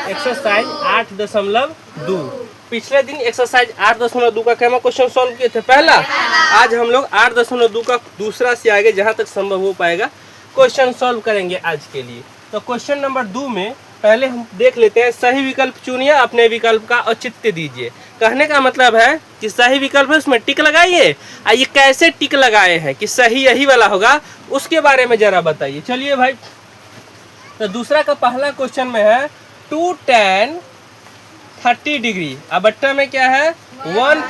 Exercise 8.2। पिछले दिन exercise 8.2 का कैमा क्वेश्चन सॉल्व किए थे पहला। आज हम लोग 8.2 का दूसरा से आगे जहाँ तक संभव हो पाएगा क्वेश्चन सॉल्व करेंगे आज के लिए। तो क्वेश्चन नंबर 2 में पहले हम देख लेते हैं, सही विकल्प चुनिए, अपने विकल्प का औचित्य दीजिए। कहने का मतलब है कि सही विकल्प है उसमें टिक लगाइए। ये कैसे टिक लगाए हैं कि सही यही वाला होगा, उसके बारे में जरा बताइए। चलिए भाई, तो दूसरा का पहला क्वेश्चन में है 2 tan 30 डिग्री। अब बट्टा में क्या है 1 +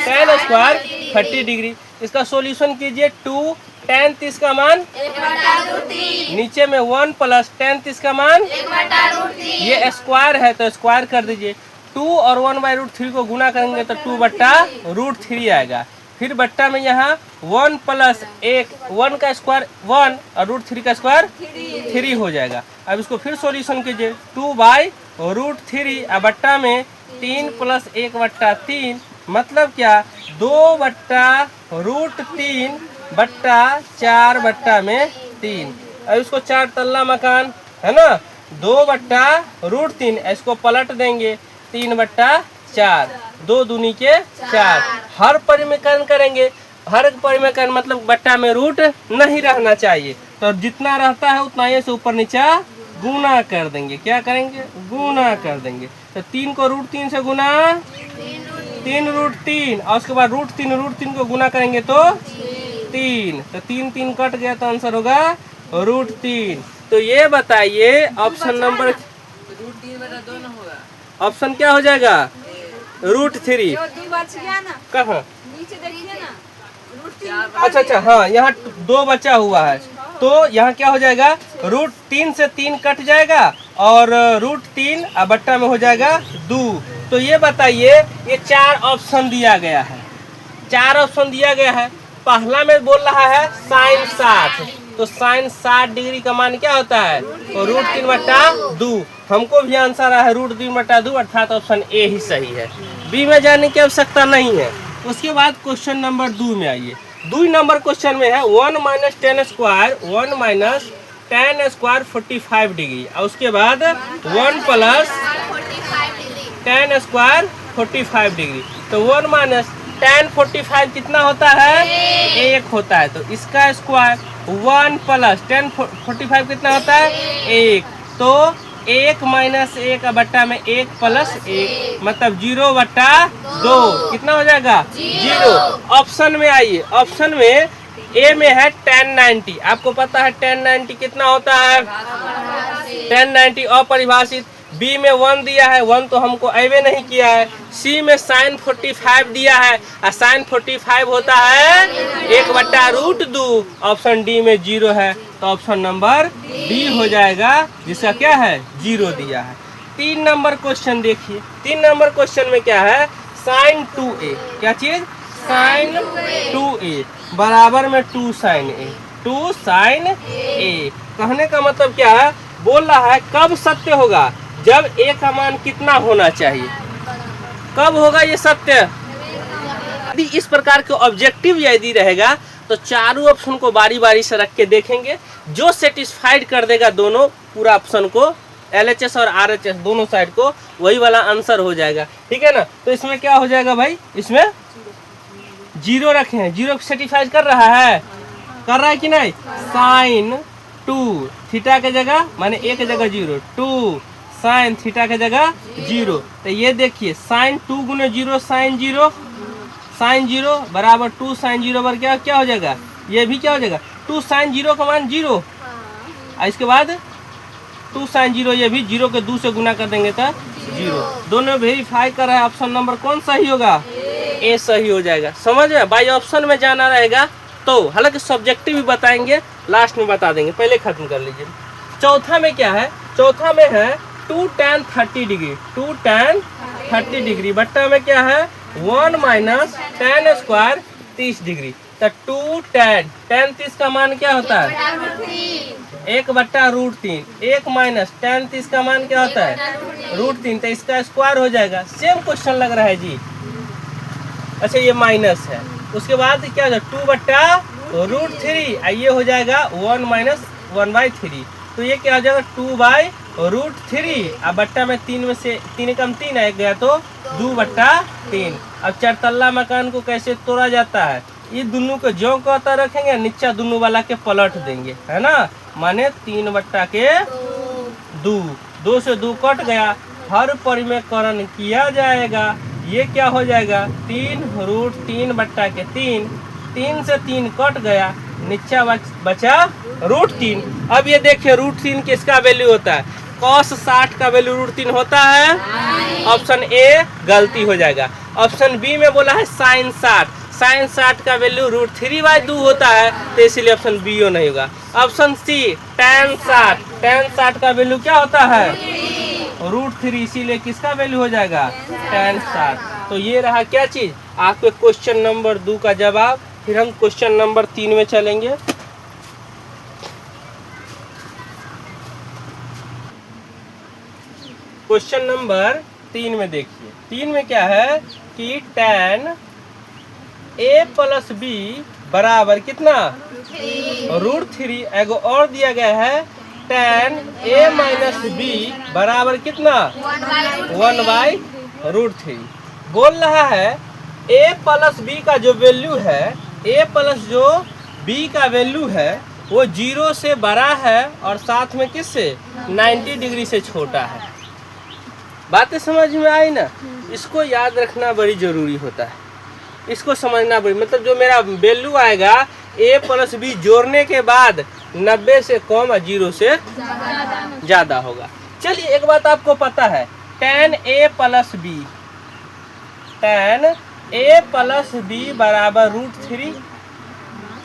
tan स्क्वायर 30 डिग्री। इसका सॉल्यूशन कीजिए। 2 tan 30 का मान 1/√3। नीचे में 1 + tan 30 का मान 1/√3। ये स्क्वायर है तो स्क्वायर कर दीजिए। 2 और 1/√3 को गुना करेंगे तो 2/√3 आएगा। फिर बट्टा में यहाँ 1 + 1 का स्क्वायर 1 और √3 का स्क्वायर 3 हो जाएगा। अब इसको फिर सॉल्यूशन कीजिए। 2/√3 अब बट्टा में 3 + 1/3 मतलब क्या 2/√3 बट्टा 4/3। अब इसको 4 तल्ला मकान है ना, 2/√3 इसको पलट देंगे 3/4, 2 दूनी के 4। हर परिमेकरण करेंगे, हर परिमेकरण मतलब बट्टा में रूट नहीं रहना चाहिए, तो जितना रहता है उतना ये से ऊपर नीचा गुना कर देंगे। क्या करेंगे गुना कर देंगे। तो 3 को √3 से गुना 3√3 और उसके बाद √3 को गुना करेंगे तो 3, तो 3 कट गया तो आंसर होगा √3। तो ये बताइए ऑप्शन नंबर √3/2 होगा। ऑप्शन क्या हो जाएगा √3। कहाँ नीचे देखिए ना, अच्छा हाँ, यहाँ 2 बचा हुआ है तो यहाँ क्या हो जाएगा √3 से 3 कट जाएगा और √3 अब बट्टा में हो जाएगा 2। तो ये बताइए ये 4 ऑप्शन दिया गया है, 4 ऑप्शन दिया गया है। पहला में बोल रहा है sin 60, तो sin 60 डिग्री का मान क्या होता है तो √3/2। हमको भी आंसर है √3/2 अर्थात ऑप्शन ए ही सही है। बी में जाने की आवश्यकता नहीं है। उसके बाद क्वेश्चन नंबर 2 में आइए। 2 नंबर क्वेश्चन में है 1 - tan square 1 - tan square 45 degree और उसके बाद 1 + tan स्क्वायर 45 डिग्री। तो 1 - tan 45 कितना होता है 1 होता है, तो इसका स्क्वायर 1 + tan 45 कितना होता है 1, तो 1 - 1 बट्टा में 1 + 1 मतलब 0/2 कितना हो जाएगा 0। ऑप्शन में आइए, ऑप्शन में ए में है tan 90। आपको पता है tan 90 कितना होता है tan 90 अपरिभाषित। बी में 1 दिया है, 1 तो हमको अवे नहीं किया है। सी में sin 45 दिया है और sin 45 होता है 1/√2। ऑप्शन डी में 0 है तो ऑप्शन नंबर डी हो जाएगा जिसका क्या है 0 दिया है। 3 नंबर क्वेश्चन देखिए। 3 नंबर क्वेश्चन में क्या है sin 2a, क्या चीज sin 2a बराबर में 2 sin a, 2 sin a। कहने का मतलब क्या है, बोल रहा है कब सत्य होगा जब a का मान कितना होना चाहिए, कब होगा ये सत्य। यदि इस प्रकार के ऑब्जेक्टिव यदि रहेगा तो चारों ऑप्शन को बारी बारी से रख के देखेंगे, जो सेटिस्फाइड कर देगा दोनों पूरा ऑप्शन को LHS और RHS दोनों साइड को, वही वाला आंसर हो जाएगा। ठीक है ना। तो इसमें क्या हो जाएगा भाई, इसमें 0 रखे हैं, 0 सेटिस्फाइड कर रहा है कि नहीं। sin 2 थीटा के जगह माने a के जगह 0, 2 sin थीटा के जगह 0। तो ये देखिए sin 2 × 0 sin 0 बराबर 2 sin 0 पर क्या हो जाएगा, ये भी क्या हो जाएगा 2 sin 0 का मान 0 और इसके बाद 2 sin 0 ये भी 0 के 2 से गुना कर देंगे तो 0। दोनों वेरीफाई कर रहा है, ऑप्शन नंबर कौन सही होगा ए सही हो जाएगा। समझ में बाई ऑप्शन में जाना रहेगा तो, हालांकि सब्जेक्टिव भी बताएंगे लास्ट में बता देंगे, पहले खत्म कर लीजिए। चौथा में क्या है, चौथा में है 2 tan 30 डिग्री, 2 tan 30 डिग्री बट्टा में क्या है 1 - tan स्क्वायर 30 डिग्री। तो 2 tan 30 का मान क्या होता है 1/√3, 1 - tan 30 का मान क्या होता है √3, तो इसका स्क्वायर हो जाएगा। सेम क्वेश्चन लग रहा है जी। अच्छा ये माइनस है, उसके बाद क्या हो जाएगा 2/√3 ये हो जाएगा 1 - 1/3, तो ये क्या हो जाएगा √3 अब बट्टा में 3 में से 3 कम 3 आ गया तो 2/3। अब चारतल्ला मकान को कैसे तोड़ा जाता है, ये दोनों को जो कहता रखेंगे, नीचा दोनों वाला के पलट देंगे, है ना। माने 3/2, 2 से 2 कट गया, हर परिमेयकरण किया जाएगा। ये क्या हो जाएगा 3√3/3, 3 से 3 कट गया, नीचा बचा √3। अब ये देखिए √3 किसका वैल्यू होता है, cos 60 का वैल्यू √3 होता है। ऑप्शन ए गलती हो जाएगा। ऑप्शन बी में बोला है sin 60, sin 60 का वैल्यू √3/2 होता है, तो इसलिए ऑप्शन बी नहीं होगा। ऑप्शन सी tan 60 का वैल्यू क्या होता है √3, इसीलिए किसका वैल्यू हो जाएगा tan 60। तो ये रहा क्या चीज आपके क्वेश्चन नंबर 2 का जवाब। फिर हम क्वेश्चन नंबर 3 में चलेंगे। क्वेश्चन नंबर 3 में देखिए, 3 में क्या है कि tan a + b बराबर कितना √3। एगो और दिया गया है tan a - b बराबर कितना 1/√3। बोल रहा है a + b का जो वैल्यू है, a प्लस जो b का वैल्यू है वो 0 से बड़ा है और साथ में किससे 90 डिग्री से छोटा है। बातें समझ में आई ना। इसको याद रखना बड़ी जरूरी होता है, इसको समझना बड़ी, मतलब जो मेरा वैल्यू आएगा a + b जोड़ने के बाद 90 से कम और 0 से ज़्यादा होगा। चलिए एक बात आपको पता है, tan a + b, tan a + b बराबर √3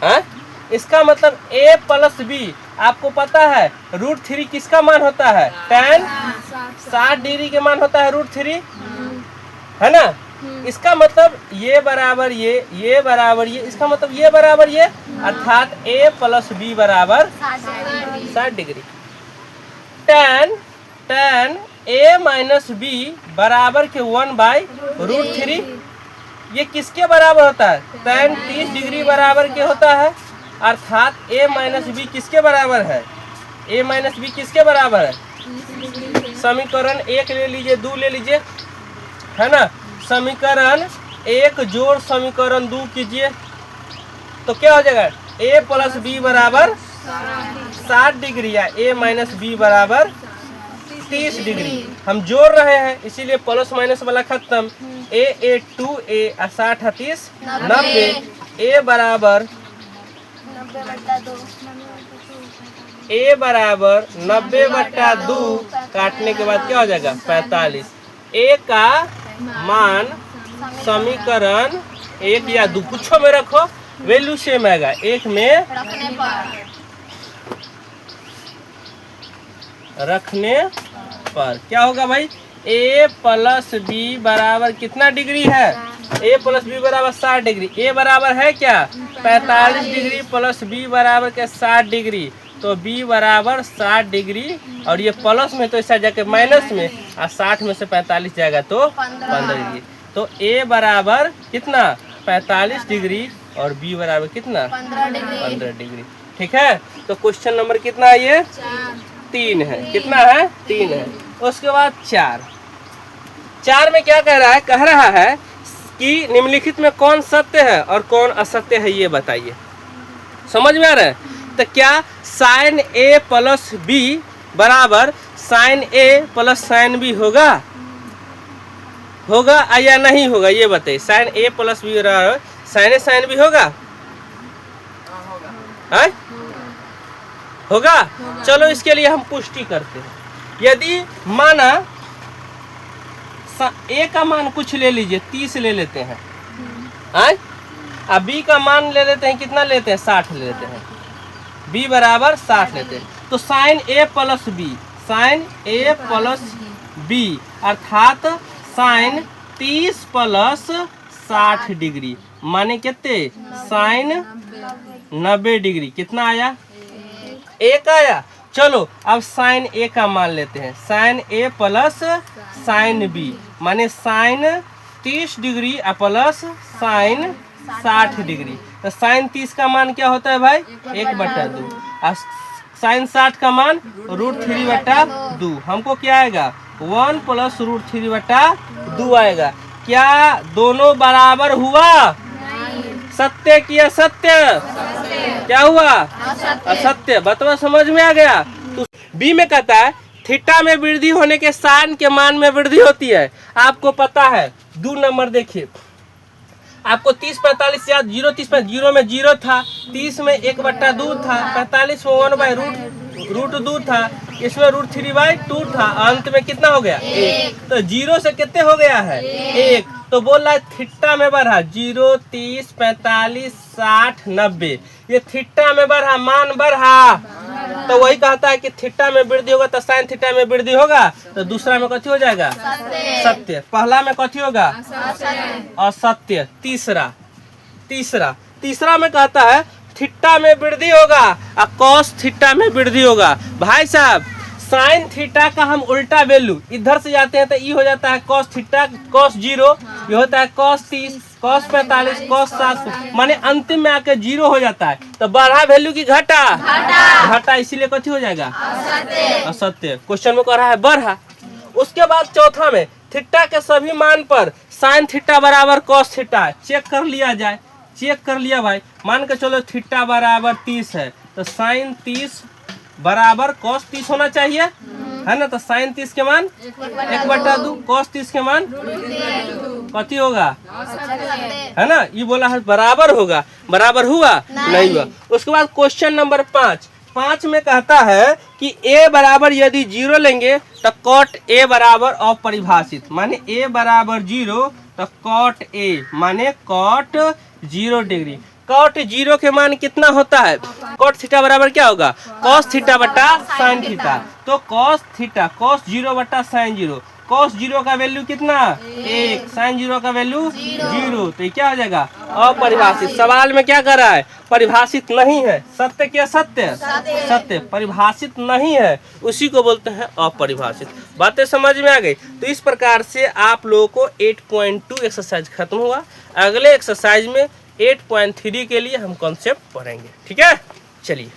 है। इसका मतलब a + b आपको पता है √3 किसका मान होता है, tan 60 डिग्री के मान होता है √3, है ना। इसका मतलब ये बराबर ये बराबर ये, इसका मतलब ये बराबर ये, अर्थात a + b बराबर 60 डिग्री। tan a - b बराबर के 1/√3, ये किसके बराबर होता है, tan 30 डिग्री बराबर के होता है। अर्थात a - b किसके बराबर है, a - b किसके बराबर है। समीकरण 1 ले लीजिए, 2 ले लीजिए, है ना। समीकरण 1 जोड़ समीकरण 2 कीजिए तो क्या हो जाएगा, a + b बराबर 60 डिग्री या a - b बराबर 30 डिग्री। हम जोड़ रहे हैं इसीलिए प्लस माइनस वाला खत्म। a 2a 60 30 90, a बराबर 90/2 काटने के बाद क्या हो जाएगा 45। a का मान समीकरण 1 या 2 कुछ में रखो, वैल्यू सेम आएगा। 1 में रखने पर क्या होगा भाई, a + b बराबर कितना डिग्री है, a + b बराबर 60 डिग्री। a बराबर है क्या 45 डिग्री प्लस b बराबर क्या 60 डिग्री, तो b बराबर 60 डिग्री और ये प्लस में तो ऐसा जाके माइनस में, और 60 में से 45 जाएगा तो 15 डिग्री। तो a बराबर कितना 45 डिग्री और b बराबर कितना 15 डिग्री। ठीक है, तो क्वेश्चन नंबर कितना है, ये 3 है। कितना है 3 है। उसके बाद 4 में क्या कह रहा है कि निम्नलिखित में कौन सत्य है और कौन असत्य है, ये बताइए। समझ में आ रहा है। तो क्या sin a + b बराबर sin a + sin b होगा या नहीं होगा, ये बताइए। sin a + b बराबर sin a sin b होगा, होगा। चलो इसके लिए हम पुष्टि करते हैं। यदि माना a का मान कुछ ले लीजिए 30 ले लेते हैं, अब b का मान ले लेते हैं, कितना लेते हैं 60 ले लेते हैं, b बराबर 60 लेते हैं। तो sin a + b, sin a + b अर्थात sin 30 + 60 डिग्री माने कितने sin 90 डिग्री। कितना आया 1 आया। चलो अब sin a का मान लेते हैं, sin a + sin b माने sin 30 degree plus sin 60 degree. तो sin 30 का मान क्या होता है भाई 1/2, और साइन 60 का मान √3/2। हमको क्या आएगा 1 + √3/2 आएगा। क्या दोनों बराबर हुआ? सत्य किया सत्य? क्या हुआ? असत्य। बतवा समझ में आ गया? तो बी में कहता है थीटा में वृद्धि होने के साइन के मान में वृद्धि होती है। आपको पता है 2 नंबर देखिए, आपको 30-45 याद 0 में 0 था, 30 में 1/2 था, 45 में 1/√2 था, इसमें √3/2 था, अंत में कितना हो गया 1। तो 0 से कितने हो गया है 1। तो बोल रहा है थीटा में बढ़ा 0, 30, 45, 60, 90, ये थीटा में बढ़ा, मान बढ़ा। तो वही कहता है कि थीटा में वृद्धि होगा तो साइन थीटा में वृद्धि होगा। तो दूसरा में कथी हो जाएगा सत्य। पहला में कथी होगा असत्य। तीसरा में कहता है थीटा में वृद्धि होगा और कॉस थीटा में वृद्धि होगा। भाई साहब साइन थीटा का हम उल्टा वैल्यू इधर से जाते हैं तो ये हो जाता है कॉस थीटा, कॉस 0, ये होता है कॉस 30, कॉस 45, कॉस 60, माने अंतिम में आके 0 हो जाता है। तो बढ़ा वैल्यू की घटा, इसीलिए कथी हो जाएगा असत्य। क्वेश्चन में कह रहा है बढ़ा। उसके बाद चौथा में थीटा के सभी मान पर साइन थीटा बराबर कॉस थीटा चेक कर लिया जाए। चेक कर लिया भाई, मान के चलो थीटा बराबर 30 है तो साइन 30 बराबर कॉस 30 होना चाहिए, है ना। तो साइन 30 के मान 1/2, कॉस 30 के मान कथी होगा, है ना। ये बोला है बराबर होगा, बराबर हुआ नहीं हुआ। उसके बाद क्वेश्चन नंबर 5 में कहता है कि a बराबर यदि 0 लेंगे तो कॉट a बराबर अपरिभाषित, माने a बराबर 0 तो कॉट a माने कॉट 0 डिग्री। कॉट 0 के मान कितना होता है? कॉट थीटा बराबर क्या होगा कॉस थीटा बटा साइन थीटा। तो कॉस थीटा कॉस 0 बटा साइन 0, कॉस 0 का वैल्यू कितना 1, साइन 0 का वैल्यू 0। तो ये क्या हो जाएगा अपरिभाषित। सवाल में क्या कर रहा है परिभाषित नहीं है। सत्य क्या सत्य परिभाषित नहीं है, उसी को बोलते हैं अपरिभाषित। बातें समझ में आ गई? तो इस प्रकार से आप लोगों को 8.2 एक्सरसाइज खत्म हुआ। अगले एक्सरसाइज में 8.3 के लिए हम कॉन्सेप्ट पढ़ेंगे। ठीक है, चलिए।